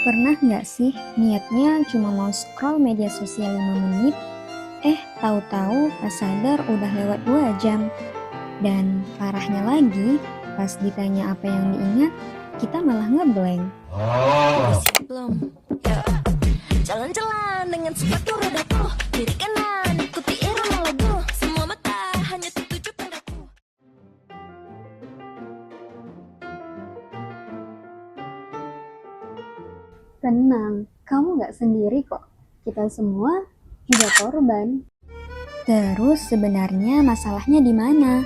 Pernah nggak sih niatnya cuma mau scroll media sosial 5 menit, tahu-tahu pas sadar udah lewat 2 jam. Dan parahnya lagi, pas ditanya apa yang diingat, kita malah ngeblank. Udah siap belum? Ya. Jalan-jalan dengan sepatu rodaku, kiri kanan ikuti irama lagu. Semua mata hanya tertuju padaku. Tenang, kamu nggak sendiri kok. Kita semua juga korban. Terus sebenarnya masalahnya di mana?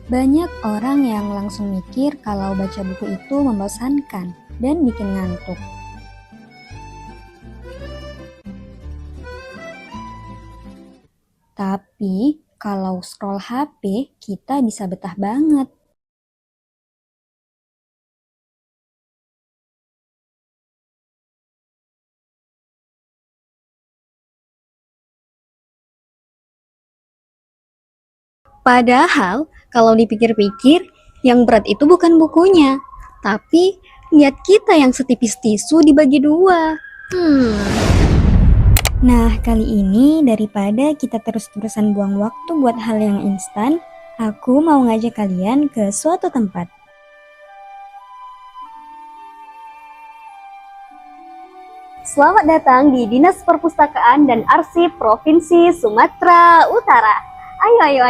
Banyak orang yang langsung mikir kalau baca buku itu membosankan dan bikin ngantuk. Tapi kalau scroll HP, kita bisa betah banget. Padahal kalau dipikir-pikir, yang berat itu bukan bukunya, tapi niat kita yang setipis tisu dibagi dua. Nah, kali ini daripada kita terus-terusan buang waktu buat hal yang instan, aku mau ngajak kalian ke suatu tempat. Selamat datang di Dinas Perpustakaan dan Arsip Provinsi Sumatera Utara. Ayo.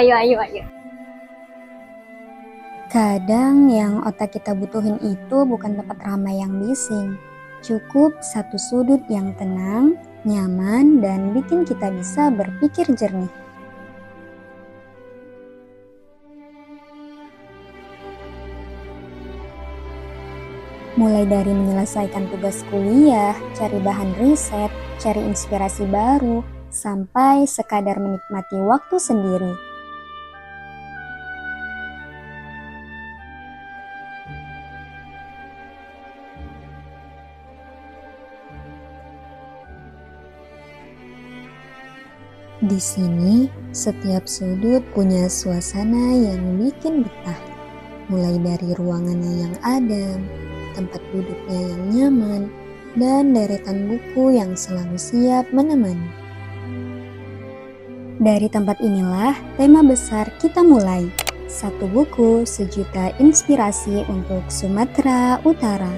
Kadang yang otak kita butuhin itu bukan tempat ramai yang bising. Cukup satu sudut yang tenang, nyaman, dan bikin kita bisa berpikir jernih. Mulai dari menyelesaikan tugas kuliah, cari bahan riset, cari inspirasi baru, sampai sekadar menikmati waktu sendiri. Di sini, setiap sudut punya suasana yang bikin betah. Mulai dari ruangannya yang adem, tempat duduknya yang nyaman, dan deretan buku yang selalu siap menemani. Dari tempat inilah tema besar kita mulai. Satu buku, sejuta inspirasi untuk Sumatera Utara.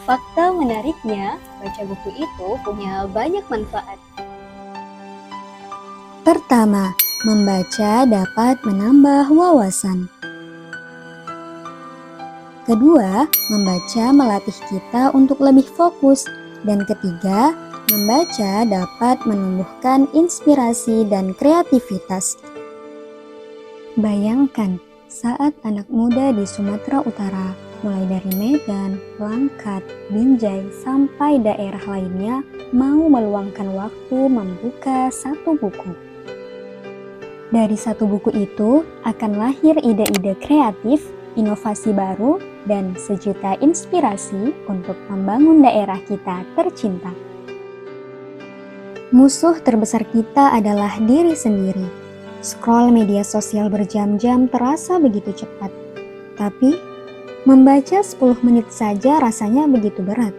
Fakta menariknya, baca buku itu punya banyak manfaat. Pertama, membaca dapat menambah wawasan. Kedua, membaca melatih kita untuk lebih fokus. Dan ketiga, membaca dapat menumbuhkan inspirasi dan kreativitas. Bayangkan, saat anak muda di Sumatera Utara, mulai dari Medan, Langkat, Binjai, sampai daerah lainnya, mau meluangkan waktu membuka satu buku. Dari satu buku itu akan lahir ide-ide kreatif, inovasi baru, dan sejuta inspirasi untuk membangun daerah kita tercinta. Musuh terbesar kita adalah diri sendiri. Scroll media sosial berjam-jam terasa begitu cepat. Tapi, membaca 10 menit saja rasanya begitu berat.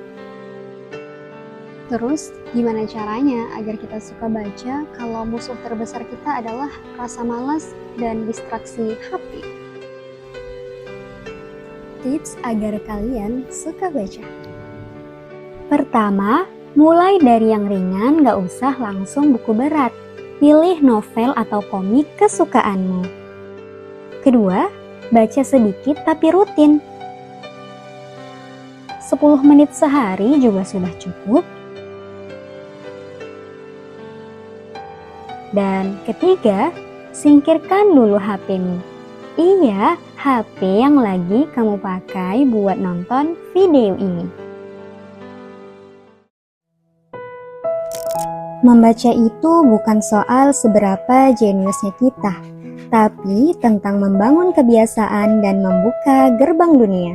Terus, gimana caranya agar kita suka baca kalau musuh terbesar kita adalah rasa malas dan distraksi HP? Tips agar kalian suka baca. Pertama, mulai dari yang ringan, gak usah langsung buku berat. Pilih novel atau komik kesukaanmu. Kedua, baca sedikit tapi rutin. 10 menit sehari juga sudah cukup. Dan ketiga, singkirkan dulu HP-mu. Iya, HP yang lagi kamu pakai buat nonton video ini. Membaca itu bukan soal seberapa jeniusnya kita, tapi tentang membangun kebiasaan dan membuka gerbang dunia.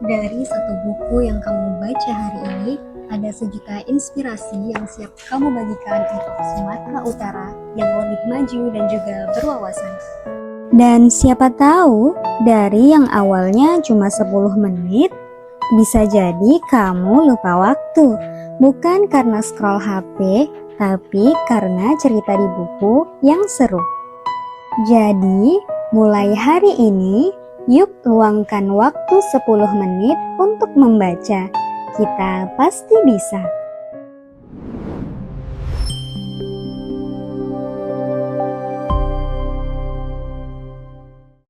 Dari satu buku yang kamu baca hari ini, ada sejuta inspirasi yang siap kamu bagikan untuk Sumatera Utara yang lebih maju dan juga berwawasan. Dan siapa tahu, dari yang awalnya cuma 10 menit, Bisa jadi kamu lupa waktu, bukan karena scroll HP, tapi karena cerita di buku yang seru. Jadi, mulai hari ini, yuk luangkan waktu 10 menit untuk membaca. Kita pasti bisa.